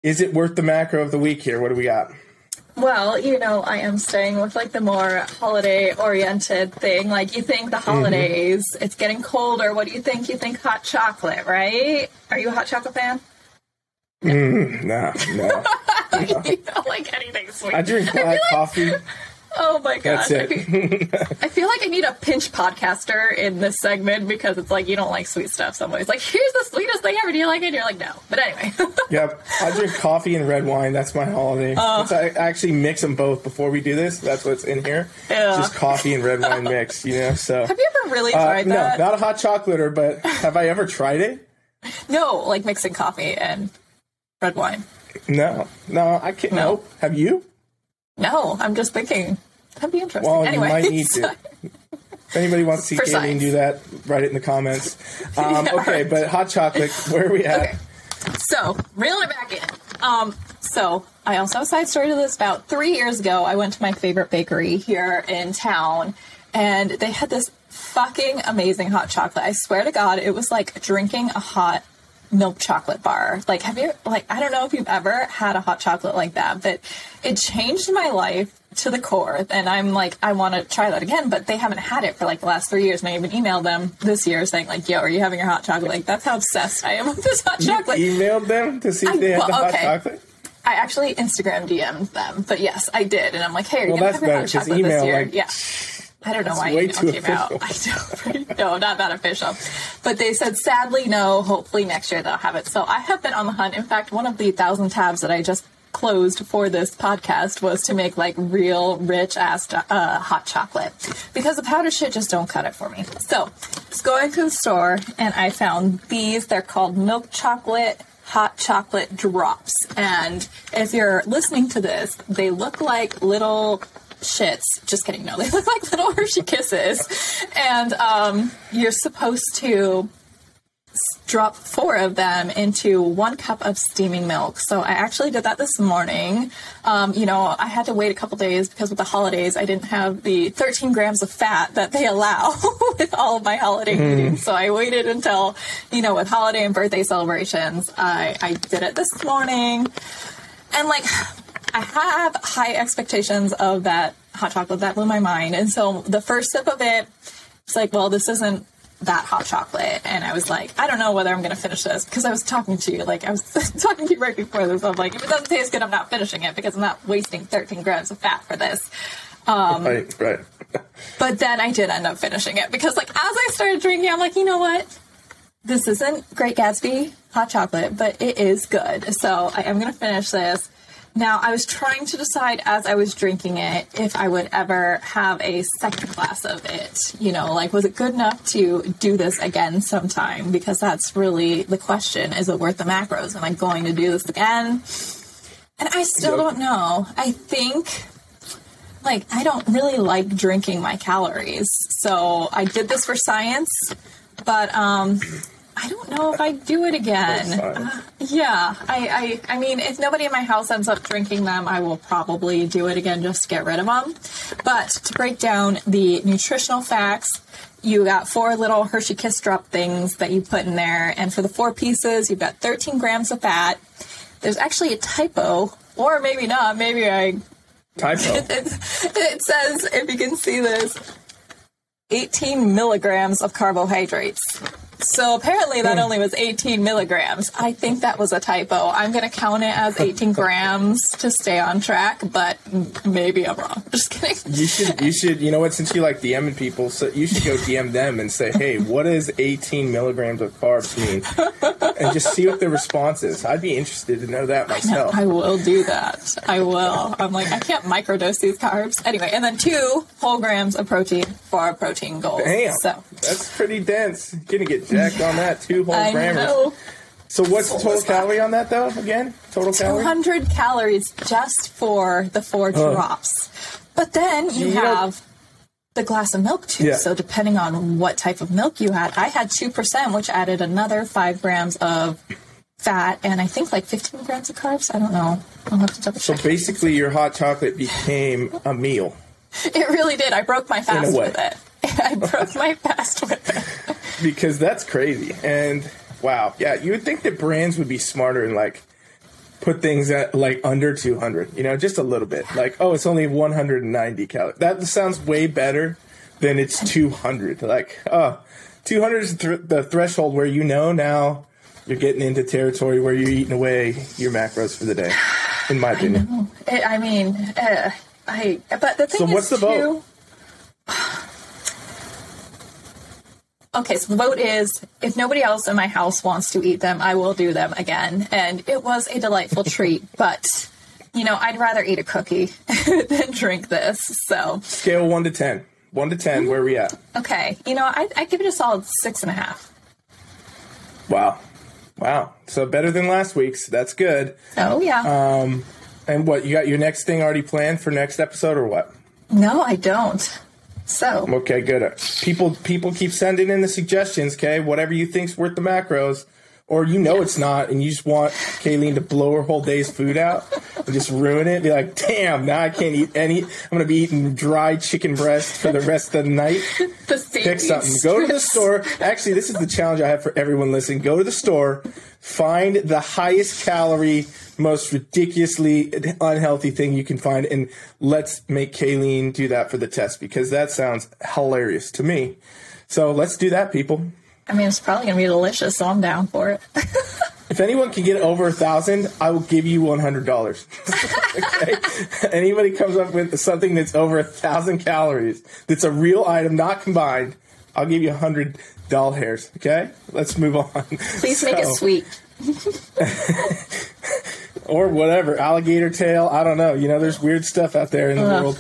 Is it worth the macro of the week here? What do we got? Well, you know, I am staying with like the more holiday-oriented thing. Like, you think the holidays, it's getting colder. What do you think? You think hot chocolate, right? Are you a hot chocolate fan? No. You don't like anything sweet. I drink black coffee. Oh my gosh. That's it. I feel like I need a pinch podcaster in this segment because it's like, you don't like sweet stuff. Somebody's like, here's the sweetest thing ever. Do you like it? And you're like, no. But anyway. Yep. I drink coffee and red wine. That's my holiday. I actually mix them both before we do this. That's what's in here. Yeah. Just coffee and red wine mix, you know? So. Have you ever really tried that? No, not a hot chocolater, but have I ever tried it? No, like mixing coffee and red wine. No, I can't. No. Have you? No, I'm just thinking. That'd be interesting. Well, anyway, you might need to. If anybody wants to see Caileen do that, write it in the comments. Okay, but hot chocolate, where are we at? Okay. So, reeling it back in. So, I also have a side story to this. About 3 years ago, I went to my favorite bakery here in town, and they had this fucking amazing hot chocolate. I swear to God, it was like drinking a hot milk chocolate bar. Like, I don't know if you've ever had a hot chocolate like that, but it changed my life to the core. And I'm like, I want to try that again, but they haven't had it for like the last 3 years. And I even emailed them this year saying like, yo, are you having your hot chocolate? Like, that's how obsessed I am with this hot chocolate. You emailed them to see if they had the hot chocolate? I actually Instagram DM'd them, but yes, I did. And I'm like, hey, are you going to have your hot chocolate email, this year? like, yeah. I don't know why email came out. I don't. No, not that official. But they said, sadly, no. Hopefully next year they'll have it. So I have been on the hunt. In fact, one of the 1,000 tabs that I just closed for this podcast was to make like real rich ass hot chocolate, because the powdered shit just don't cut it for me. So I was going to the store and I found these. They're called milk chocolate hot chocolate drops. And if you're listening to this, they look like little shits. Just kidding. No, they look like little Hershey Kisses. And you're supposed to drop 4 of them into 1 cup of steaming milk. So I actually did that this morning. You know, I had to wait a couple days because with the holidays, I didn't have the 13 grams of fat that they allow with all of my holiday eating. So I waited until, you know, with holiday and birthday celebrations, I did it this morning. And like, I have high expectations of that hot chocolate. That blew my mind. And so the first sip of it, it's like, well, this isn't that hot chocolate. And I was like, I don't know whether I'm going to finish this, because I was talking to you, like I was talking to you right before this. I'm like, if it doesn't taste good, I'm not finishing it, because I'm not wasting 13 grams of fat for this. Right. But then I did end up finishing it, because like as I started drinking, I'm like, you know what? This isn't Great Gatsby hot chocolate, but it is good. So I am going to finish this. Now, I was trying to decide as I was drinking it if I would ever have a second glass of it. You know, like, was it good enough to do this again sometime? Because that's really the question. Is it worth the macros? Am I going to do this again? And I still don't know. I think, like, I don't really like drinking my calories. So I did this for science, but I don't know if I'd do it again. Yeah, I mean, if nobody in my house ends up drinking them, I will probably do it again just to get rid of them. But to break down the nutritional facts, you got 4 little Hershey Kiss drop things that you put in there. And for the 4 pieces, you've got 13 grams of fat. There's actually a typo, or maybe not. Maybe I... Typo. It says, if you can see this, 18 milligrams of carbohydrates. So apparently that only was 18 milligrams. I think that was a typo. I'm going to count it as 18 grams to stay on track, but maybe I'm wrong. Just kidding. You should, you know what, since you like DMing people, so you should go DM them and say, hey, what does 18 milligrams of carbs mean? And just see what the response is. I'd be interested to know that myself. I will do that. I will. I'm like, I can't microdose these carbs. Anyway, and then 2 whole grams of protein for our protein goals. Damn. So that's pretty dense. You're going to get jacked on that, 2 whole I grammars. know. So what's the total calorie on that, though, again? Total calorie? 200 calories just for the 4 drops. But then you have the glass of milk, too. Yeah. So depending on what type of milk you had, I had 2%, which added another 5 grams of fat and I think like 15 grams of carbs. I don't know. I'll have to double check. So basically your hot chocolate became a meal. It really did. I broke my fast with it. I broke my fast with it. Because that's crazy. And wow. Yeah, you would think that brands would be smarter and like put things at like under 200, you know, just a little bit. Like, oh, it's only 190 calories. That sounds way better than it's 200. Like, 200 is the threshold where you know now you're getting into territory where you're eating away your macros for the day, in my opinion. But the thing so is, what's the vote? Okay, so the vote is, if nobody else in my house wants to eat them, I will do them again. And it was a delightful treat, but, you know, I'd rather eat a cookie than drink this, so. Scale 1 to 10. 1 to 10, where are we at? Okay, you know, I give it a solid 6.5. Wow. So better than last week's. That's good. Oh, yeah. And what, you got your next thing already planned for next episode or what? No, I don't. So. Okay, good. People keep sending in the suggestions, okay? Whatever you think's worth the macros, or you know it's not, and you just want Caileen to blow her whole day's food out and just ruin it. Be like, damn, now I can't eat any. I'm going to be eating dry chicken breast for the rest of the night. Pick something. Go to the store. Actually, this is the challenge I have for everyone listening. Go to the store, find the highest calorie, most ridiculously unhealthy thing you can find, and let's make Caileen do that for the test, because that sounds hilarious to me. So let's do that, people. I mean, it's probably going to be delicious, so I'm down for it. If anyone can get over 1,000, I will give you $100. Okay? Anybody comes up with something that's over 1,000 calories, that's a real item, not combined, I'll give you $100 hairs. Okay? Let's move on. Please make it sweet. Or whatever, alligator tail, I don't know. You know, there's weird stuff out there in the world.